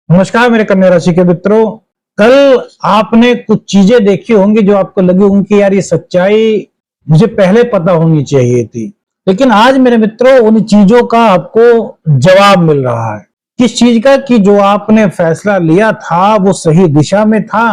नमस्कार मेरे कन्या राशि के मित्रों। कल आपने कुछ चीजें देखी होंगी जो आपको लगी होंगी कि यार ये सच्चाई मुझे पहले पता होनी चाहिए थी, लेकिन आज मेरे मित्रों उन चीजों का आपको जवाब मिल रहा है। किस चीज का? कि जो आपने फैसला लिया था वो सही दिशा में था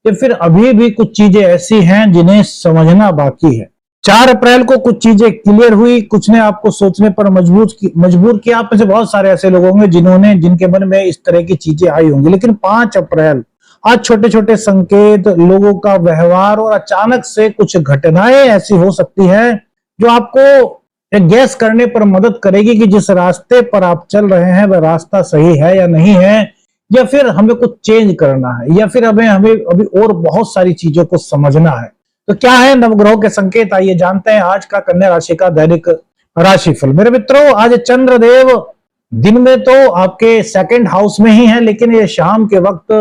या फिर अभी भी कुछ चीजें ऐसी हैं जिन्हें समझना बाकी है। 4 अप्रैल को कुछ चीजें क्लियर हुई, कुछ ने आपको सोचने पर मजबूर किया। आप में से बहुत सारे ऐसे लोग होंगे जिनके मन में इस तरह की चीजें आई होंगी। लेकिन 5 अप्रैल आज छोटे छोटे संकेत, लोगों का व्यवहार और अचानक से कुछ घटनाएं ऐसी हो सकती है जो आपको एक गैस करने पर मदद करेगी कि जिस रास्ते पर आप चल रहे हैं वह रास्ता सही है या नहीं है, या फिर हमें कुछ चेंज करना है, या फिर हमें हमें अभी और बहुत सारी चीजों को समझना है। तो क्या है नवग्रहों के संकेत, आइए जानते हैं आज का कन्या राशि का दैनिक राशिफल। मेरे मित्रों, आज चंद्रदेव दिन में तो आपके सेकंड हाउस में ही है, लेकिन ये शाम के वक्त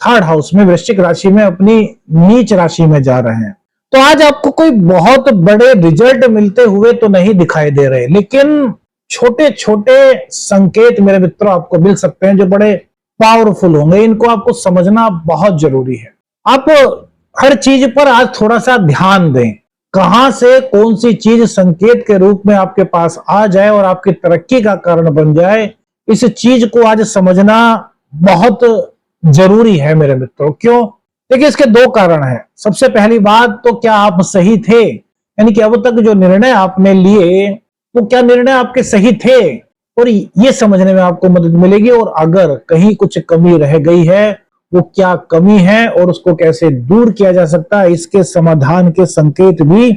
थर्ड हाउस में वृश्चिक राशि में अपनी नीच राशि में जा रहे हैं। तो आज आपको कोई बहुत बड़े रिजल्ट मिलते हुए तो नहीं दिखाई दे रहे, लेकिन छोटे छोटे संकेत मेरे मित्रों आपको मिल सकते हैं जो बड़े पावरफुल होंगे। इनको आपको समझना बहुत जरूरी है। आप हर चीज पर आज थोड़ा सा ध्यान दें, कहां से कौन सी चीज संकेत के रूप में आपके पास आ जाए और आपकी तरक्की का कारण बन जाए, इस चीज को आज समझना बहुत जरूरी है मेरे मित्रों। क्यों? देखिए, इसके 2 कारण हैं। सबसे पहली बात तो क्या आप सही थे, यानी कि अब तक जो निर्णय आपने लिए वो क्या निर्णय आपके सही थे, और ये समझने में आपको मदद मिलेगी। और अगर कहीं कुछ कमी रह गई है, वो क्या कमी है और उसको कैसे दूर किया जा सकता है, इसके समाधान के संकेत भी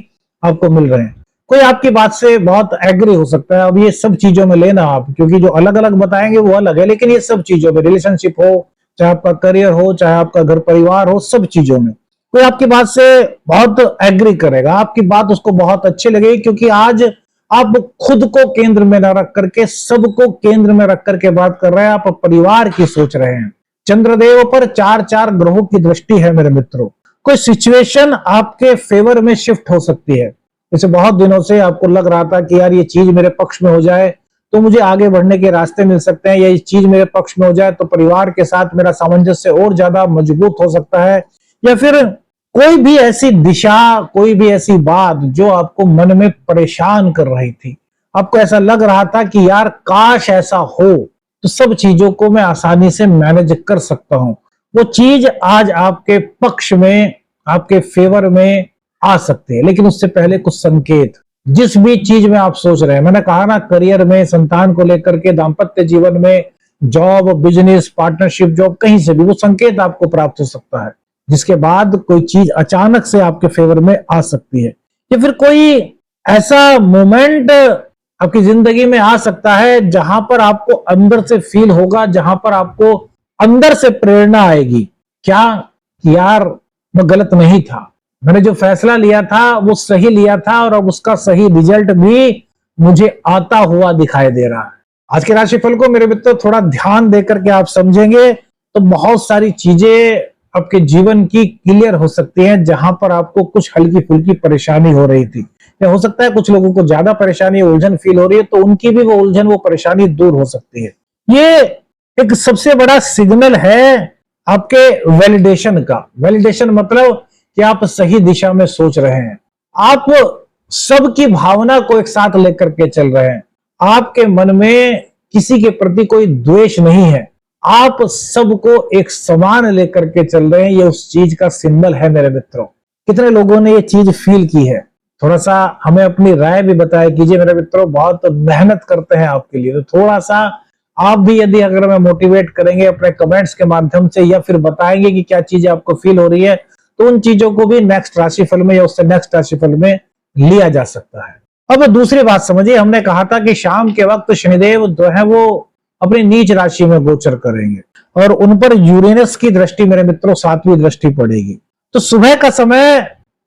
आपको मिल रहे हैं। कोई आपकी बात से बहुत एग्री हो सकता है। अब ये सब चीजों में लेना आप, क्योंकि जो अलग अलग बताएंगे वो अलग है, लेकिन ये सब चीजों में, रिलेशनशिप हो, चाहे आपका करियर हो, चाहे आपका घर परिवार हो, सब चीजों में कोई आपकी बात से बहुत एग्री करेगा, आपकी बात उसको बहुत अच्छी लगेगी, क्योंकि आज आप खुद को केंद्र में न रख करके सबको केंद्र में रख करके बात कर रहे हैं, आप परिवार की सोच रहे हैं। चंद्रदेव पर 4 ग्रहों की दृष्टि है मेरे मित्रों। कोई सिचुएशन आपके फेवर में शिफ्ट हो सकती है। जैसे बहुत दिनों से आपको लग रहा था कि यार ये चीज मेरे पक्ष में हो जाए तो मुझे आगे बढ़ने के रास्ते मिल सकते हैं, या ये चीज मेरे पक्ष में हो जाए तो परिवार के साथ मेरा सामंजस्य और ज्यादा मजबूत हो सकता है, या फिर कोई भी ऐसी दिशा, कोई भी ऐसी बात जो आपको मन में परेशान कर रही थी। आपको ऐसा लग रहा था कि यार काश ऐसा हो तो सब चीजों को मैं आसानी से मैनेज कर सकता हूं। वो चीज आज आपके पक्ष में, आपके फेवर में आ सकती है। लेकिन उससे पहले कुछ संकेत, जिस भी चीज में आप सोच रहे हैं, मैंने कहा ना, करियर में, संतान को लेकर के, दाम्पत्य जीवन में, जॉब, बिजनेस, पार्टनरशिप जॉब, कहीं से भी वो संकेत आपको प्राप्त हो सकता है, जिसके बाद कोई चीज अचानक से आपके फेवर में आ सकती है। या फिर कोई ऐसा मोमेंट आपकी जिंदगी में आ सकता है जहां पर आपको अंदर से फील होगा, जहां पर आपको अंदर से प्रेरणा आएगी, क्या यार मैं गलत नहीं था, मैंने जो फैसला लिया था वो सही लिया था, और अब उसका सही रिजल्ट भी मुझे आता हुआ दिखाई दे रहा है। आज के राशिफल को मेरे मित्रों थोड़ा ध्यान देकर के आप समझेंगे तो बहुत सारी चीजें आपके जीवन की क्लियर हो सकती हैं, जहां पर आपको कुछ हल्की फुल्की परेशानी हो रही थी, या हो सकता है कुछ लोगों को ज्यादा परेशानी, उलझन फील हो रही है, तो उनकी भी वो उलझन, वो परेशानी दूर हो सकती है। ये एक सबसे बड़ा सिग्नल है आपके वैलिडेशन का। वैलिडेशन मतलब कि आप सही दिशा में सोच रहे हैं, आप सबकी भावना को एक साथ लेकर के चल रहे हैं, आपके मन में किसी के प्रति कोई द्वेष नहीं है, आप सबको एक समान लेकर के चल रहे हैं। ये उस चीज का सिंबल है मेरे मित्रों। कितने लोगों ने ये चीज फील की है? थोड़ा सा हमें अपनी राय भी बताया कीजिए मेरे मित्रों। बहुत मेहनत करते हैं आपके लिए, तो थोड़ा सा आप भी यदि अगर हमें मोटिवेट करेंगे अपने कमेंट्स के माध्यम से, या फिर बताएंगे कि क्या चीजें आपको फील हो रही है, तो उन चीजों को भी नेक्स्ट राशिफल में या उससे नेक्स्ट राशिफल में लिया जा सकता है। अब दूसरी बात समझिए, हमने कहा था कि शाम के वक्त शनिदेव जो है वो अपनी नीच राशि में गोचर करेंगे और उन पर यूरेनस की दृष्टि मेरे मित्रों 7वीं दृष्टि पड़ेगी। तो सुबह का समय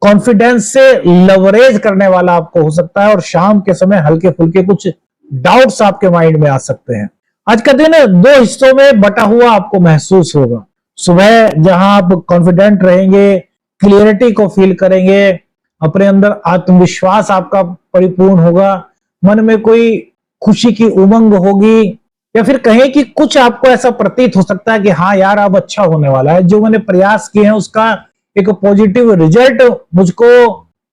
कॉन्फिडेंस से लवरेज करने वाला आपको हो सकता है, और शाम के समय हल्के फुल्के कुछ डाउट्स आपके माइंड में आ सकते हैं। आज का दिन 2 हिस्सों में बटा हुआ आपको महसूस होगा। सुबह जहां आप कॉन्फिडेंट रहेंगे, क्लियरिटी को फील करेंगे, अपने अंदर आत्मविश्वास आपका परिपूर्ण होगा, मन में कोई खुशी की उमंग होगी, या फिर कहें कि कुछ आपको ऐसा प्रतीत हो सकता है कि हाँ यार अब अच्छा होने वाला है, जो मैंने प्रयास किए हैं उसका एक पॉजिटिव रिजल्ट मुझको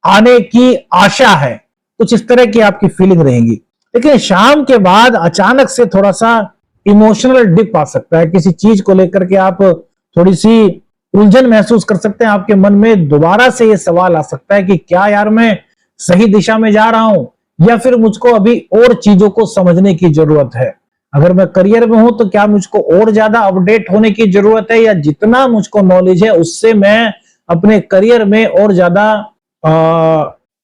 आने की आशा है, कुछ इस तरह की आपकी फीलिंग रहेगी। लेकिन शाम के बाद अचानक से थोड़ा सा इमोशनल डिप आ सकता है, किसी चीज को लेकर के आप थोड़ी सी उलझन महसूस कर सकते हैं, आपके मन में दोबारा से ये सवाल आ सकता है कि क्या यार मैं सही दिशा में जा रहा हूं या फिर मुझको अभी और चीजों को समझने की जरूरत है। अगर मैं करियर में हूं तो क्या मुझको और ज्यादा अपडेट होने की जरूरत है, या जितना मुझको नॉलेज है उससे मैं अपने करियर में और ज्यादा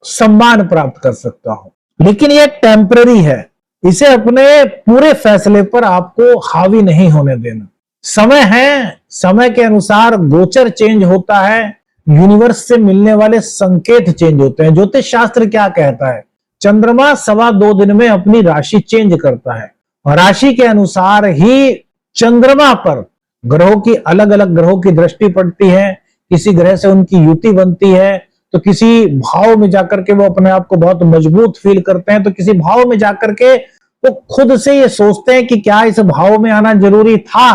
सम्मान प्राप्त कर सकता हूं। लेकिन यह टेम्पररी है, इसे अपने पूरे फैसले पर आपको हावी नहीं होने देना। समय है, समय के अनुसार गोचर चेंज होता है, यूनिवर्स से मिलने वाले संकेत चेंज होते हैं। ज्योतिष शास्त्र क्या कहता है, चंद्रमा 2.25 दिन में अपनी राशि चेंज करता है और राशि के अनुसार ही चंद्रमा पर ग्रहों की अलग अलग ग्रहों की दृष्टि पड़ती है, किसी ग्रह से उनकी युति बनती है तो किसी भाव में जाकर के वो अपने आप को बहुत मजबूत फील करते हैं, तो किसी भाव में जाकर के वो खुद से ये सोचते हैं कि क्या इस भाव में आना जरूरी था।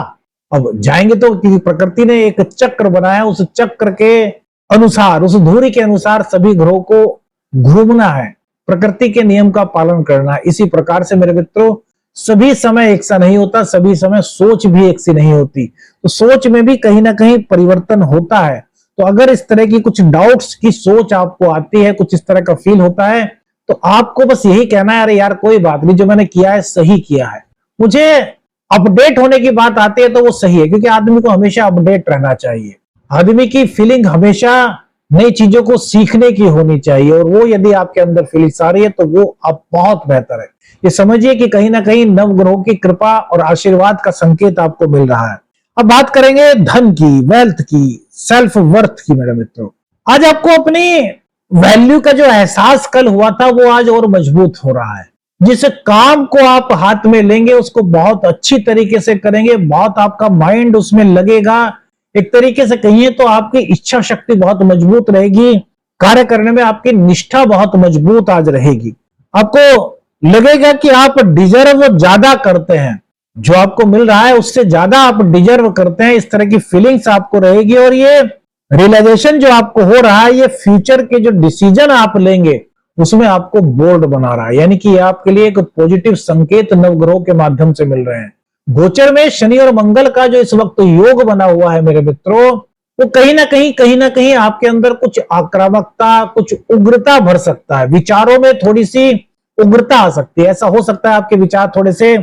अब जाएंगे तो क्योंकि प्रकृति ने एक चक्र बनाया, उस चक्र के अनुसार, उस धुरी के अनुसार सभी ग्रहों को घूमना है, प्रकृति के नियम का पालन करना है। इसी प्रकार से मेरे मित्रों सभी समय एक सा नहीं होता, सभी समय सोच भी एक सी नहीं होती, तो सोच में भी कहीं ना कहीं परिवर्तन होता है। तो अगर इस तरह की कुछ डाउट्स की सोच आपको आती है, कुछ इस तरह का फील होता है, तो आपको बस यही कहना है अरे यार कोई बात नहीं, जो मैंने किया है सही किया है। मुझे अपडेट होने की बात आती है तो वो सही है, क्योंकि आदमी को हमेशा अपडेट रहना चाहिए। आदमी की फीलिंग हमेशा नई चीजों को सीखने की होनी चाहिए, और वो यदि आपके अंदर फीलिंग्स आ रही है तो वो आप बहुत बेहतर है। ये समझिए कि कहीं ना कहीं नवग्रहों की कृपा और आशीर्वाद का संकेत आपको मिल रहा है। अब बात करेंगे धन की, वेल्थ की, सेल्फ वर्थ की। मेरे मित्रों आज आपको अपनी वैल्यू का जो एहसास कल हुआ था वो आज और मजबूत हो रहा है। जिस काम को आप हाथ में लेंगे उसको बहुत अच्छी तरीके से करेंगे, बहुत आपका माइंड उसमें लगेगा, एक तरीके से कहिए तो आपकी इच्छा शक्ति बहुत मजबूत रहेगी, कार्य करने में आपकी निष्ठा बहुत मजबूत आज रहेगी। आपको लगेगा कि आप डिजर्व ज्यादा करते हैं, जो आपको मिल रहा है उससे ज्यादा आप डिजर्व करते हैं, इस तरह की फीलिंग्स आपको रहेगी। और ये रियलाइजेशन जो आपको हो रहा है, ये फ्यूचर के जो डिसीजन आप लेंगे उसमें आपको बोल्ड बना रहा है, यानी कि आपके लिए एक पॉजिटिव संकेत नवग्रहों के माध्यम से मिल रहे हैं। गोचर में शनि और मंगल का जो इस वक्त योग बना हुआ है मेरे मित्रों, वो कहीं ना कहीं आपके अंदर कुछ आक्रामकता, कुछ उग्रता भर सकता है, विचारों में थोड़ी सी उग्रता आ सकती है। ऐसा हो सकता है आपके विचार थोड़े से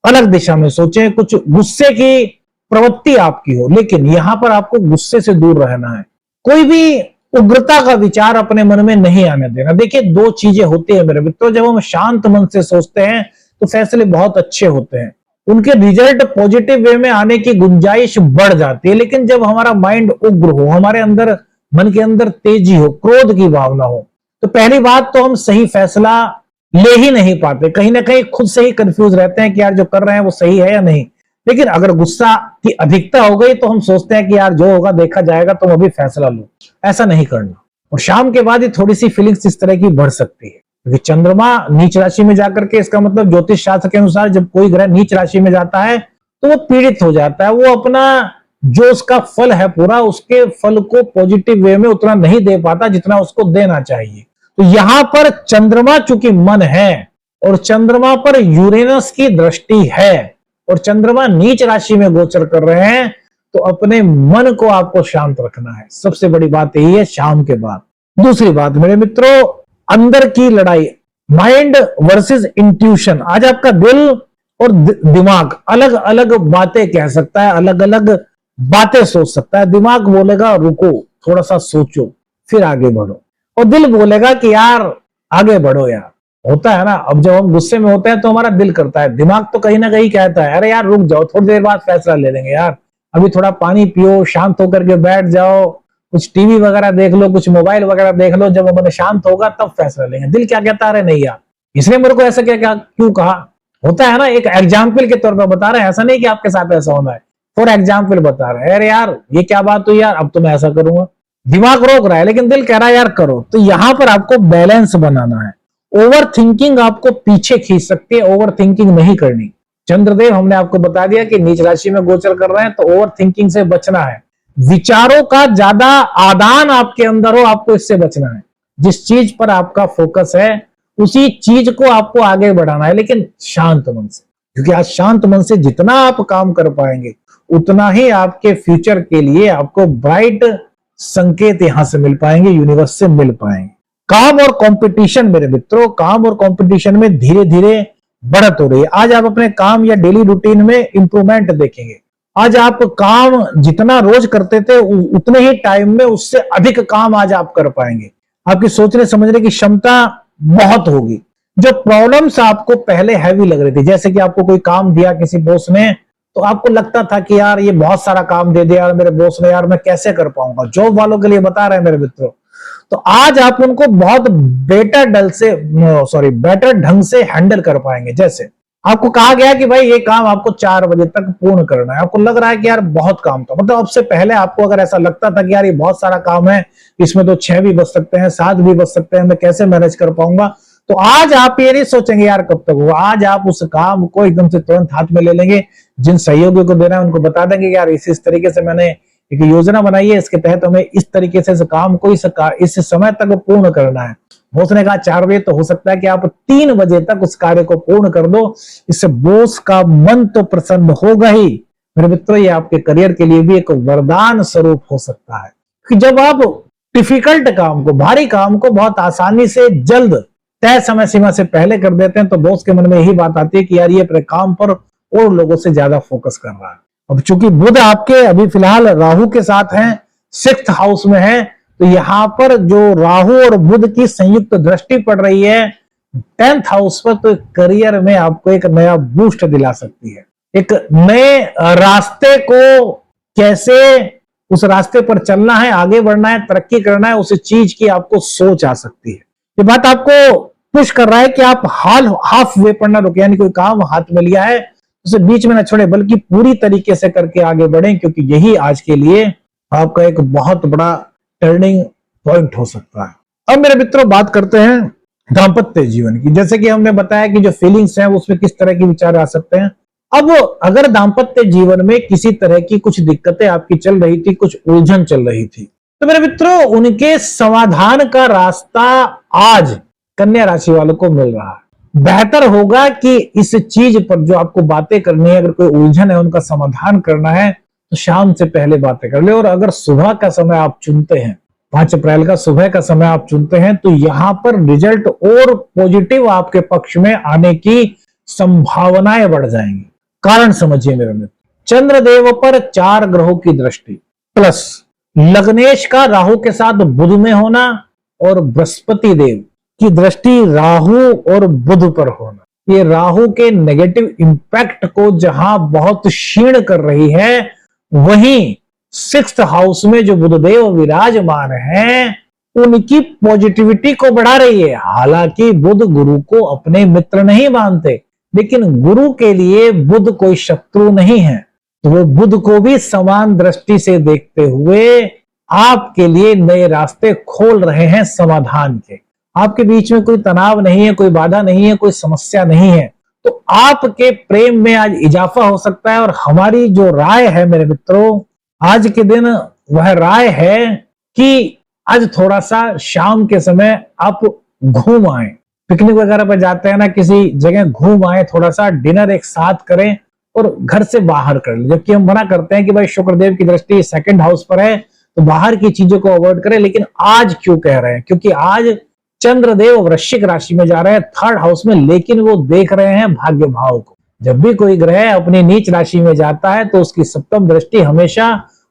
अलग दिशा में सोचें, कुछ गुस्से की प्रवृत्ति आपकी हो, लेकिन यहां पर आपको गुस्से से दूर रहना है। कोई भी उग्रता का विचार अपने मन में नहीं आने देना। देखिए दो चीजें होती है मेरे मित्रों, जब हम शांत मन से सोचते हैं तो फैसले बहुत अच्छे होते हैं, उनके रिजल्ट पॉजिटिव वे में आने की गुंजाइश बढ़ जाती है। लेकिन जब हमारा माइंड उग्र हो, हमारे अंदर मन के अंदर तेजी हो, क्रोध की भावना हो, तो पहली बात तो हम सही फैसला ले ही नहीं पाते, कहीं ना कहीं खुद से ही कंफ्यूज रहते हैं कि यार जो कर रहे हैं वो सही है या नहीं। लेकिन अगर गुस्सा की अधिकता हो गई तो हम सोचते हैं कि यार जो होगा देखा जाएगा, तुम अभी फैसला लो। ऐसा नहीं करना। और शाम के बाद ही थोड़ी सी फीलिंग्स इस तरह की बढ़ सकती है, क्योंकि चंद्रमा नीच राशि में जाकर के, इसका मतलब ज्योतिष शास्त्र के अनुसार जब कोई ग्रह नीच राशि में जाता है तो वो पीड़ित हो जाता है, वो अपना जो उसका फल है पूरा, उसके फल को पॉजिटिव वे में उतना नहीं दे पाता जितना उसको देना चाहिए। तो यहां पर चंद्रमा चूंकि मन है और चंद्रमा पर यूरेनस की दृष्टि है और चंद्रमा नीच राशि में गोचर कर रहे हैं, तो अपने मन को आपको शांत रखना है। सबसे बड़ी बात यही है शाम के बाद। दूसरी बात मेरे मित्रों, अंदर की लड़ाई, माइंड वर्सेस इंट्यूशन। आज आपका दिल और दिमाग अलग अलग बातें कह सकता है, अलग अलग बातें सोच सकता है। दिमाग बोलेगा रुको, थोड़ा सा सोचो, फिर आगे बढ़ो, और दिल बोलेगा कि यार आगे बढ़ो यार। होता है ना, अब जब हम गुस्से में होते हैं तो हमारा दिल करता है, दिमाग तो कहीं ना कहीं कहता है अरे यार रुक जाओ, थोड़ी देर बाद फैसला ले लेंगे यार, अभी थोड़ा पानी पियो, शांत होकर के बैठ जाओ, कुछ टीवी वगैरह देख लो, कुछ मोबाइल वगैरह देख लो, जब मन शांत होगा तब फैसला लेंगे। दिल क्या कहता है, अरे नहीं यार इसने मेरे को ऐसा क्या क्यों कहा। होता है ना, एक एग्जाम्पल के तौर पर बता रहे हैं, ऐसा नहीं कि आपके साथ ऐसा होना है, फॉर एग्जाम्पल बता रहे हैं, अरे यार ये क्या बात हुई यार, अब तो मैं ऐसा करूंगा। दिमाग रोक रहा है लेकिन दिल कह रहा है यार करो। तो यहां पर आपको बैलेंस बनाना है। ओवर थिंकिंग आपको पीछे खींच सकती है, ओवर थिंकिंग नहीं करनी। चंद्रदेव हमने आपको बता दिया कि नीच राशि में गोचर कर रहे हैं, तो ओवर थिंकिंग से बचना है। विचारों का ज्यादा आदान आपके अंदर हो, आपको इससे बचना है। जिस चीज पर आपका फोकस है उसी चीज को आपको आगे बढ़ाना है, लेकिन शांत मन से, क्योंकि आज शांत मन से जितना आप काम कर पाएंगे उतना ही आपके फ्यूचर के लिए आपको ब्राइट संकेत यहां से मिल पाएंगे, यूनिवर्स से मिल पाएंगे। काम और कंपटीशन मेरे मित्रों, काम और कंपटीशन में धीरे धीरे बढ़त हो रही है। आज आप अपने काम या डेली रूटीन में इंप्रूवमेंट देखेंगे। आज आप काम जितना रोज करते थे उतने ही टाइम में उससे अधिक काम आज आप कर पाएंगे। आपकी सोचने समझने की क्षमता बहुत होगी। जो प्रॉब्लम्स आपको पहले हैवी लग रही थी, जैसे कि आपको कोई काम दिया किसी बॉस ने, तो आपको लगता था कि यार ये बहुत सारा काम दे दिया यार मेरे बॉस ने, यार मैं कैसे कर पाऊंगा। जॉब वालों के लिए बता रहे हैं मेरे मित्रों, तो आज आप उनको बहुत बेटर ढंग से हैंडल कर पाएंगे। जैसे आपको कहा गया कि भाई ये काम आपको 4 बजे तक पूर्ण करना है, आपको लग रहा है कि यार बहुत काम था, मतलब अब से पहले आपको अगर ऐसा लगता था कि यार ये बहुत सारा काम है, इसमें तो 6 भी बज सकते हैं, 7 भी बज सकते हैं, मैं कैसे मैनेज कर पाऊंगा, तो आज आप ये नहीं सोचेंगे यार कब तक होगा। आज आप उस काम को एकदम से तुरंत हाथ में ले लेंगे। जिन सहयोगियों को देना है उनको बता देंगे कि यार इस तरीके से मैंने एक योजना बनाई है, इसके तहत हमें इस तरीके से इस काम को इस समय तक पूर्ण करना है। बॉस ने कहा 4 बजे, तो हो सकता है कि आप 3 बजे तक उस कार्य को पूर्ण कर दो। इससे बॉस का मन तो प्रसन्न होगा ही मेरे मित्रों, ये आपके करियर के लिए भी एक वरदान स्वरूप हो सकता है कि जब आप डिफिकल्ट काम को, भारी काम को बहुत आसानी से जल्द तय समय सीमा से पहले कर देते हैं, तो बॉस के मन में यही बात आती है कि यार ये अपने काम पर और लोगों से ज्यादा फोकस कर रहा है। अब चूंकि बुध आपके अभी फिलहाल राहु के साथ हैं, 6th हाउस में है, तो यहां पर जो राहु और बुध की संयुक्त दृष्टि पड़ रही है 10th हाउस पर, तो करियर में आपको एक नया बूस्ट दिला सकती है। एक नए रास्ते को, कैसे उस रास्ते पर चलना है, आगे बढ़ना है, तरक्की करना है, उस चीज की आपको सोच आ सकती है। ये बात आपको पुश कर रहा है कि आप हाफ वे पर ना रुके, यानी कोई काम हाथ में लिया है उसे बीच में ना छोड़े, बल्कि पूरी तरीके से करके आगे बढ़ें, क्योंकि यही आज के लिए आपका एक बहुत बड़ा टर्निंग पॉइंट हो सकता है। अब मेरे मित्रों बात करते हैं दाम्पत्य जीवन की। जैसे कि हमने बताया कि जो फीलिंग्स हैं उसमें किस तरह के विचार आ सकते हैं। अब अगर दाम्पत्य जीवन में किसी तरह की कुछ दिक्कतें आपकी चल रही थी, कुछ उलझन चल रही थी, तो मेरे मित्रों उनके समाधान का रास्ता आज कन्या राशि वालों को मिल रहा है। बेहतर होगा कि इस चीज पर जो आपको बातें करनी है, अगर कोई उलझन है उनका समाधान करना है, तो शाम से पहले बातें कर ले। और अगर सुबह का समय आप चुनते हैं, 5 अप्रैल का सुबह का समय आप चुनते हैं, तो यहां पर रिजल्ट और पॉजिटिव आपके पक्ष में आने की संभावनाएं बढ़ जाएंगी। कारण समझिए मेरे मित्र, चंद्रदेव पर 4 ग्रहों की दृष्टि प्लस लग्नेश का राहु के साथ बुध में होना और बृहस्पति देव की दृष्टि राहु और बुध पर होना, ये राहु के नेगेटिव इंपैक्ट को जहां बहुत क्षीण कर रही है, वहीं 6th हाउस में जो बुधदेव विराजमान हैं उनकी पॉजिटिविटी को बढ़ा रही है। हालांकि बुध गुरु को अपने मित्र नहीं मानते, लेकिन गुरु के लिए बुध कोई शत्रु नहीं है, तो वो बुध को भी समान दृष्टि से देखते हुए आपके लिए नए रास्ते खोल रहे हैं समाधान के। आपके बीच में कोई तनाव नहीं है, कोई बाधा नहीं है, कोई समस्या नहीं है, तो आपके प्रेम में आज इजाफा हो सकता है। और हमारी जो राय है मेरे मित्रों आज के दिन, वह राय है कि आज थोड़ा सा शाम के समय आप घूम आए, पिकनिक वगैरह पर जाते हैं ना, किसी जगह घूम आए, थोड़ा सा डिनर एक साथ करें और घर से बाहर कर ले। जबकि हम मना करते हैं कि भाई शुक्रदेव की दृष्टि 2nd हाउस पर है, तो बाहर की चीजों को अवॉइड करें, लेकिन आज क्यों कह रहे हैं, क्योंकि आज चंद्रदेव वृश्चिक राशि में जा रहे हैं 3rd हाउस में, लेकिन वो देख रहे हैं भाग्य भाव को। जब भी कोई ग्रह अपनी नीच राशि में जाता है तो उसकी 7वीं दृष्टि हमेशा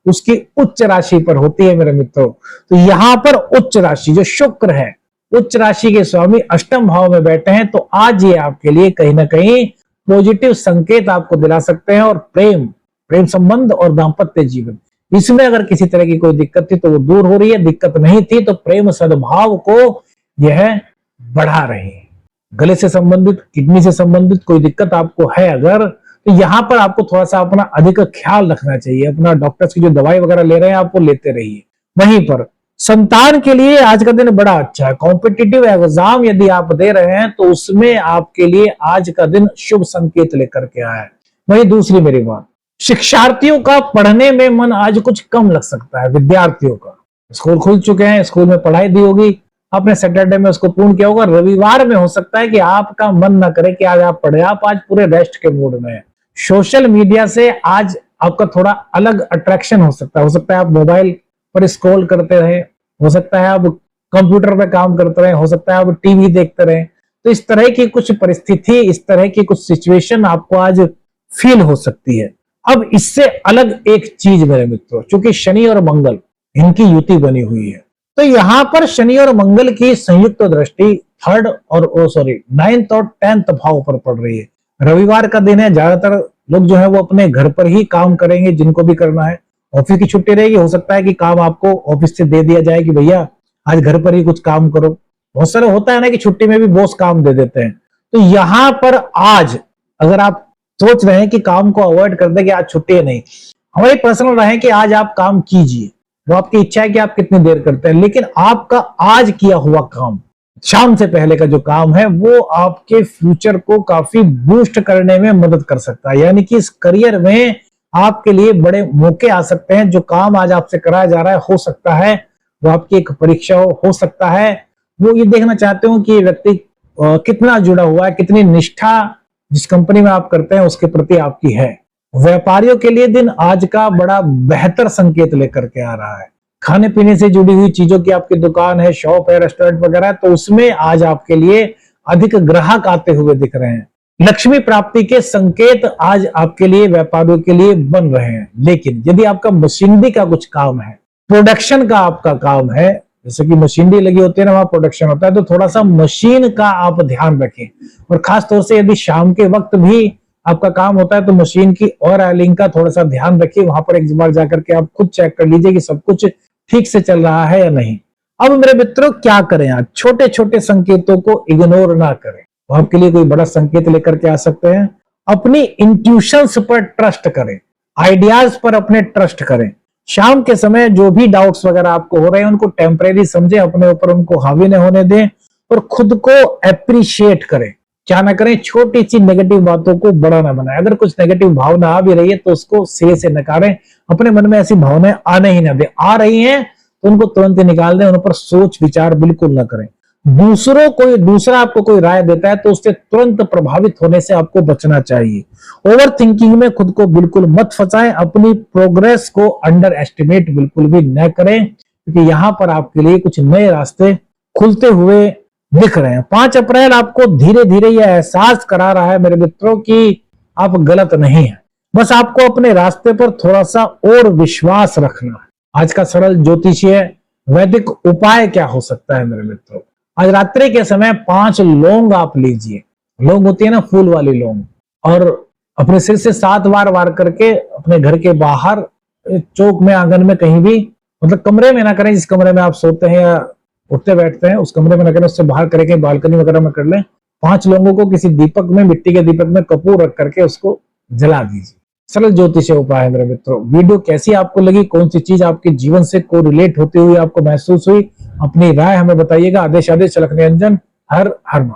उसकी उच्च राशि पर होती है मेरे मित्रों। तो यहां पर उच्च राशि जो शुक्र है, उच्च राशि के स्वामी 8वें भाव में बैठे हैं, तो आज ये आपके लिए कहीं ना कहीं पॉजिटिव संकेत आपको दिला सकते हैं। और प्रेम संबंध और दाम्पत्य जीवन, इसमें अगर किसी तरह की कोई दिक्कत थी तो वो दूर हो रही है, दिक्कत नहीं थी तो प्रेम सद्भाव को यह बढ़ा रही है। गले से संबंधित, किडनी से संबंधित कोई दिक्कत आपको है अगर, तो यहां पर आपको थोड़ा सा अपना अधिक ख्याल रखना चाहिए। अपना डॉक्टर्स की जो दवाई वगैरह ले रहे हैं आप वो लेते रहिए। वहीं पर संतान के लिए आज का दिन बड़ा अच्छा है। कॉम्पिटिटिव एग्जाम यदि आप दे रहे हैं तो उसमें आपके लिए आज का दिन शुभ संकेत लेकर के आया है। वही दूसरी मेरी बात, शिक्षार्थियों का पढ़ने में मन आज कुछ कम लग सकता है। विद्यार्थियों का स्कूल खुल चुके हैं, स्कूल में पढ़ाई दी होगी, आपने सैटरडे में उसको पूर्ण किया होगा। रविवार में हो सकता है कि आपका मन ना करे कि आज आप पढ़े, आप आज पूरे रेस्ट के मूड में हैं। सोशल मीडिया से आज आपका थोड़ा अलग अट्रैक्शन हो सकता है। आप मोबाइल पर स्क्रॉल करते रहे, हो सकता है आप कंप्यूटर पे काम करते रहे, हो सकता है आप टीवी देखते रहे। तो इस तरह की कुछ परिस्थिति, इस तरह की कुछ सिचुएशन आपको आज फील हो सकती है। अब इससे अलग एक चीज मेरे मित्रों, क्योंकि शनि और मंगल इनकी युति बनी हुई है, तो यहां पर शनि और मंगल की संयुक्त दृष्टि थर्ड और 9th और 10th भाव पर पड़ रही है। रविवार का दिन है, ज्यादातर लोग जो है वो अपने घर पर ही काम करेंगे, जिनको भी करना है। ऑफिस की छुट्टी रहेगी, हो सकता है कि काम आपको ऑफिस से दे दिया जाए कि भैया आज घर पर ही कुछ काम करो। बहुत सारे होता है ना कि छुट्टी में भी बॉस काम दे देते हैं। तो यहां पर आज अगर आप सोच रहे हैं कि काम को अवॉइड कर दे कि आज छुट्टी है, नहीं, हमारी पर्सनल रहे कि आज आप काम कीजिए, वो आपकी इच्छा है कि आप कितनी देर करते हैं, लेकिन आपका आज किया हुआ काम, शाम से पहले का जो काम है, वो आपके फ्यूचर को काफी बूस्ट करने में मदद कर सकता है। यानी कि इस करियर में आपके लिए बड़े मौके आ सकते हैं। जो काम आज आपसे कराया जा रहा है, हो सकता है वो आपकी एक परीक्षा हो सकता है वो ये देखना चाहते हो कि व्यक्ति कितना जुड़ा हुआ है, कितनी निष्ठा जिस कंपनी में आप करते हैं उसके प्रति आपकी है। व्यापारियों के लिए दिन आज का बड़ा बेहतर संकेत लेकर के आ रहा है। खाने पीने से जुड़ी हुई चीजों की आपकी दुकान है, शॉप है, रेस्टोरेंट वगैरह, तो उसमें आज आपके लिए अधिक ग्राहक आते हुए दिख रहे हैं। लक्ष्मी प्राप्ति के संकेत आज आपके लिए, व्यापारियों के लिए बन रहे हैं। लेकिन यदि आपका मशीनरी का कुछ काम है, प्रोडक्शन का आपका काम है, जैसे कि मशीनरी लगी होती है ना, वहां प्रोडक्शन होता है, तो थोड़ा सा मशीन का आप ध्यान रखें। और खास तौर से यदि शाम के वक्त भी आपका काम होता है तो मशीन की और ऑयलिंग का थोड़ा सा ध्यान रखिए। वहां पर एक बार जाकर के आप खुद चेक कर लीजिए कि सब कुछ ठीक से चल रहा है या नहीं। अब मेरे मित्रों क्या करें, आज छोटे छोटे संकेतों को इग्नोर ना करें, तो आपके लिए कोई बड़ा संकेत लेकर के आ सकते हैं। अपनी इंट्यूशंस पर ट्रस्ट करें, आइडियाज पर अपने ट्रस्ट करें। शाम के समय जो भी डाउट्स वगैरह आपको हो रहे हैं उनको टेम्परेरी समझे, अपने ऊपर उनको हावी न होने दें और खुद को एप्रिशिएट करें। क्या ना करें, छोटी सी नेगेटिव बातों को बड़ा ना बनाएं। अगर कुछ नेगेटिव भावना आ भी रही है तो उसको सिरे से नकारें, अपने मन में ऐसी भावनाएं आने ही ना दें। आ रही हैं तो उनको तुरंत निकाल दें, उन पर सोच विचार बिल्कुल ना करें। दूसरा आपको कोई राय देता है तो उससे तुरंत प्रभावित होने से आपको बचना चाहिए। ओवर थिंकिंग में खुद को बिल्कुल मत फंसाएं, अपनी प्रोग्रेस को अंडर एस्टिमेट बिल्कुल भी न करें, क्योंकि यहां पर आपके लिए कुछ नए रास्ते खुलते हुए दिख रहे हैं। 5 अप्रैल आपको धीरे धीरे यह एहसास करा रहा है मेरे मित्रों कि आप गलत नहीं है, बस आपको अपने रास्ते पर थोड़ा सा और विश्वास रखना है। आज का सरल ज्योतिषीय वैदिक उपाय क्या हो सकता है मेरे मित्रों, आज रात्रि के समय 5 लौंग आप लीजिए। लौंग होती है ना, फूल वाली लौंग, और अपने सिर से 7 बार वार करके अपने घर के बाहर, चौक में, आंगन में, कहीं भी, मतलब कमरे में ना करें, जिस कमरे में आप सोते हैं या उठते बैठते हैं उस कमरे में ना करें, उससे बाहर करें, बालकनी वगैरह में कर लें। 5 लोगों को किसी दीपक में, मिट्टी के दीपक में कपूर रख करके उसको जला दीजिए। सरल ज्योतिषीय उपाय है मेरे मित्रों। वीडियो कैसी आपको लगी, कौन सी चीज आपके जीवन से कोरिलेट होती हुई आपको महसूस हुई, अपनी राय हमें बताइएगा। आदेश छलक निरंजन। हर हर महादेव।